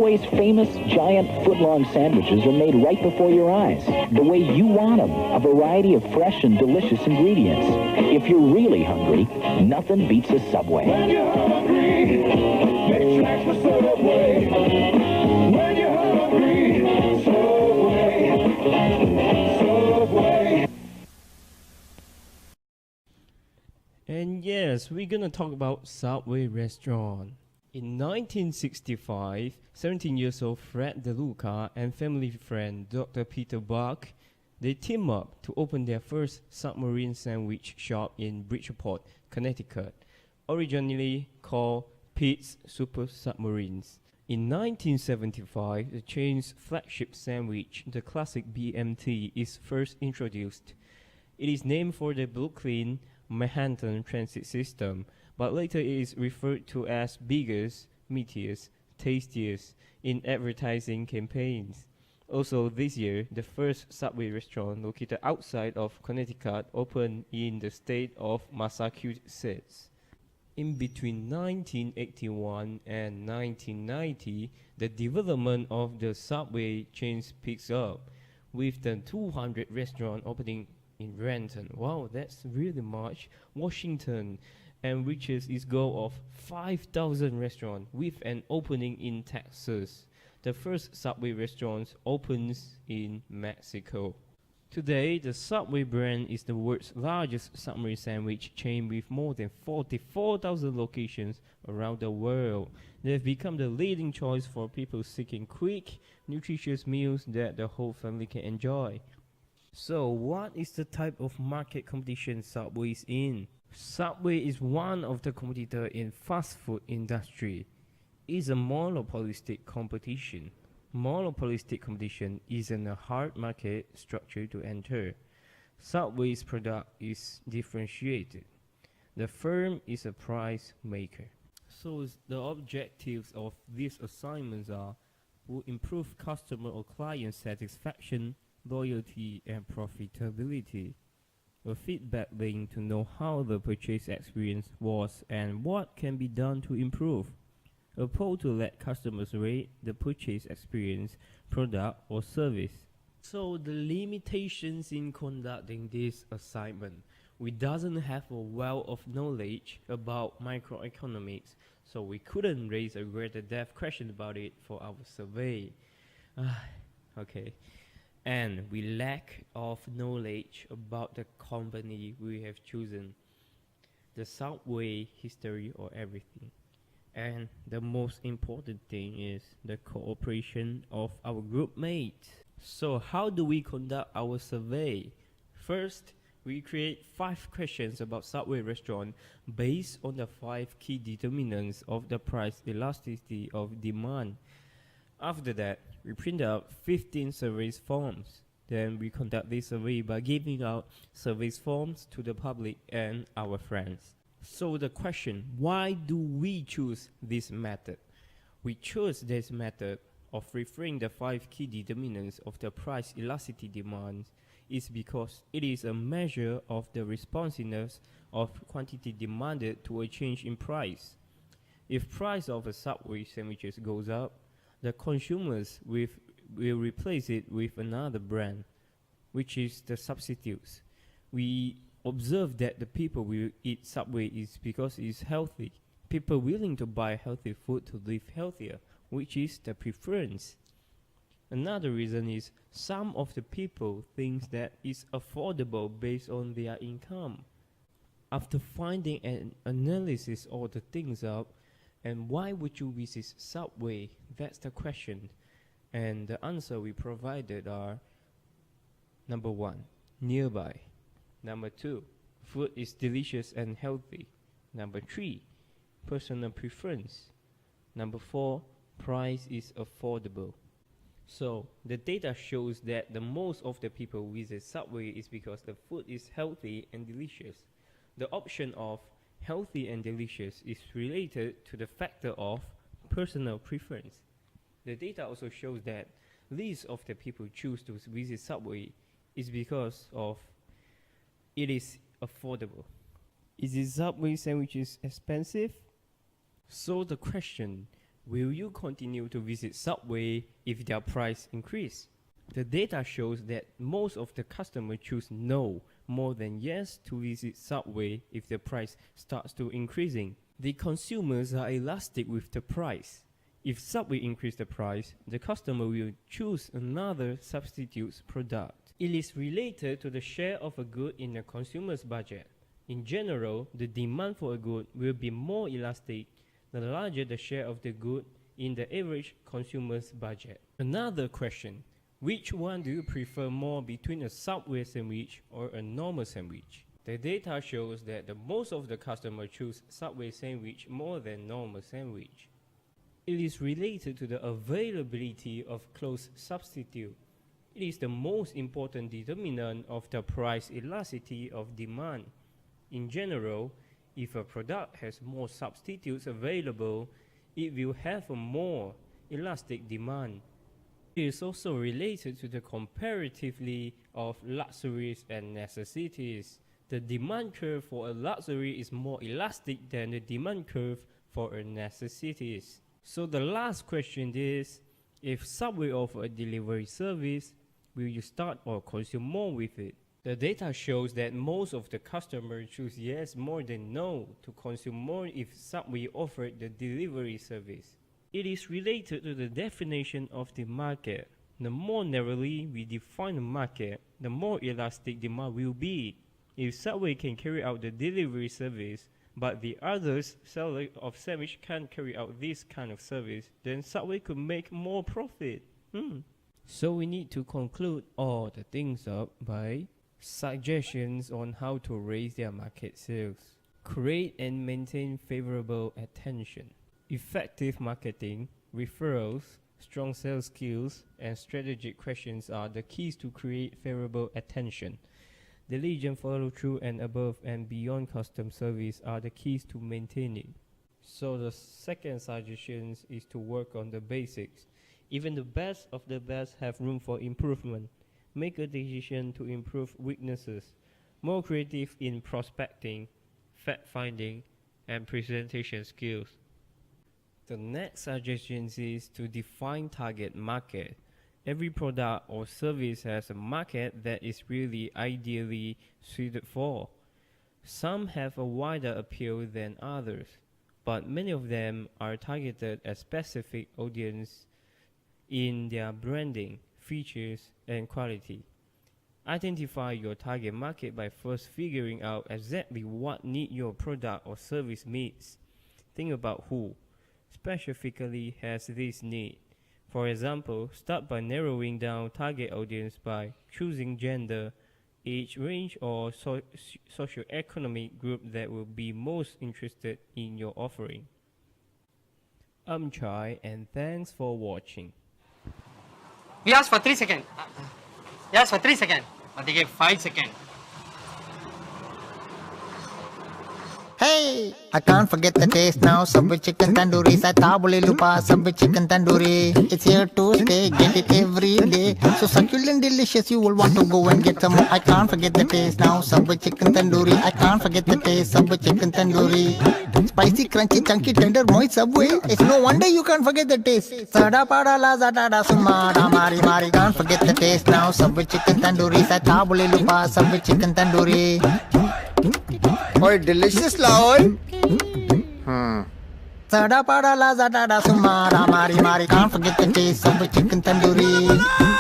Subway's famous giant foot-long sandwiches are made right before your eyes, the way you want them, a variety of fresh and delicious ingredients. If you're really hungry, nothing beats a Subway. When you're hungry, make tracks for Subway. When you're hungry, Subway, Subway. And yes, we're gonna talk about Subway restaurant. In 1965, 17 years old Fred DeLuca and family friend Dr. Peter Buck, they teamed up to open their first submarine sandwich shop in Bridgeport, Connecticut, originally called Pete's Super Submarines. In 1975, the chain's flagship sandwich, the classic BMT, is first introduced. It is named for the Brooklyn Manhattan Transit System, but later it is referred to as biggest, meatiest, tastiest in advertising campaigns. Also this year, the first Subway restaurant located outside of Connecticut opened in the state of Massachusetts. In between 1981 and 1990, the development of the Subway chains picks up, with the 200 restaurant opening in Renton. Wow, that's really much. Washington, and reaches its goal of 5,000 restaurants with an opening in Texas. The first Subway restaurant opens in Mexico. Today, the Subway brand is the world's largest submarine sandwich chain with more than 44,000 locations around the world. They have become the leading choice for people seeking quick, nutritious meals that the whole family can enjoy. So, what is the type of market competition Subway is in? Subway is one of the competitors in fast food industry. It's a monopolistic competition. Monopolistic competition isn't a hard market structure to enter. Subway's product is differentiated. The firm is a price maker. So the objectives of these assignments are to improve customer or client satisfaction, loyalty, and profitability. A feedback link to know how the purchase experience was and what can be done to improve. A poll to let customers rate the purchase experience, product, or service. So the limitations in conducting this assignment. We doesn't have a wealth of knowledge about microeconomics, so we couldn't raise a greater depth question about it for our survey. Okay. And we lack of knowledge about the company we have chosen, the Subway history or everything. And the most important thing is the cooperation of our group mates. So how do we conduct our survey? First, we create 5 questions about Subway restaurant based on the 5 key determinants of the price elasticity of demand. After that, we print out 15 survey forms. Then we conduct this survey by giving out survey forms to the public and our friends. So the question, why do we choose this method? We chose this method of referring the 5 key determinants of the price elasticity demand is because it is a measure of the responsiveness of quantity demanded to a change in price. If price of a Subway sandwiches goes up, the consumers will replace it with another brand, which is the substitutes. We observe that the people will eat Subway is because it is healthy. People willing to buy healthy food to live healthier, which is the preference. Another reason is some of the people think that it's affordable based on their income. After finding an analysis all the things up, and why would you visit Subway? That's the question. And the answer we provided are: number 1, nearby. Number 2, food is delicious and healthy. Number 3, personal preference. Number 4, price is affordable. So the data shows that the most of the people visit Subway is because the food is healthy and delicious. The option of healthy and delicious is related to the factor of personal preference. The data also shows that least of the people choose to visit Subway is because of it is affordable. Is the Subway sandwiches expensive? So the question, Will you continue to visit Subway if their price increase? The data shows that most of the customers choose no more than yes to visit Subway if the price starts to increasing. The consumers are elastic with the price. If Subway increase the price, the customer will choose another substitute product. It is related to the share of a good in a consumer's budget. In general, the demand for a good will be more elastic the larger the share of the good in the average consumer's budget. Another question, which one do you prefer more between a Subway sandwich or a normal sandwich? The data shows that the most of the customers choose Subway sandwich more than normal sandwich. It is related to the availability of close substitute. It is the most important determinant of the price elasticity of demand. In general, if a product has more substitutes available, it will have a more elastic demand. It is also related to the comparatively of luxuries and necessities. The demand curve for a luxury is more elastic than the demand curve for a necessities. So the last question is, if Subway offer a delivery service, will you start or consume more with it? The data shows that most of the customers choose yes more than no to consume more if Subway offered the delivery service. It is related to the definition of the market. The more narrowly we define the market, the more elastic demand will be. If Subway can carry out the delivery service, but the others seller of sandwich can't carry out this kind of service, then Subway could make more profit. So we need to conclude all the things up by suggestions on how to raise their market sales. Create and maintain favorable attention. Effective marketing, referrals, strong sales skills, and strategic questions are the keys to create favorable attention. Diligent follow-through and above and beyond custom service are the keys to maintain it. So the second suggestion is to work on the basics. Even the best of the best have room for improvement. Make a decision to improve weaknesses. More creative in prospecting, fact-finding, and presentation skills. The next suggestion is to define target market. Every product or service has a market that is really ideally suited for. Some have a wider appeal than others, but many of them are targeted at specific audience in their branding, features, and quality. Identify your target market by first figuring out exactly what need your product or service meets. Think about who specifically has this need. For example, start by narrowing down target audience by choosing gender, age range, or socio-economic group that will be most interested in your offering. I'm Chai, and thanks for watching. We asked for 3 seconds. Yes, for 3 seconds. But they gave 5 seconds. Hey, I can't forget the taste now. Subway chicken tandoori, sai tabule lupa. Subway chicken tandoori, it's here to stay. Get it every day. So succulent, delicious, you will want to go and get some more. I can't forget the taste now. Subway chicken tandoori, I can't forget the taste. Subway chicken tandoori, spicy, crunchy, chunky, tender, moist Subway. It's no wonder you can't forget the taste. Sada pada la zadada sumada mari mari. Can't forget the taste now. Subway chicken tandoori, sai tabule lupa. Subway chicken tandoori. Oi, delicious la oi. Sada pada la zadada sumada mari mari. Can't forget the taste of the chicken tandoori.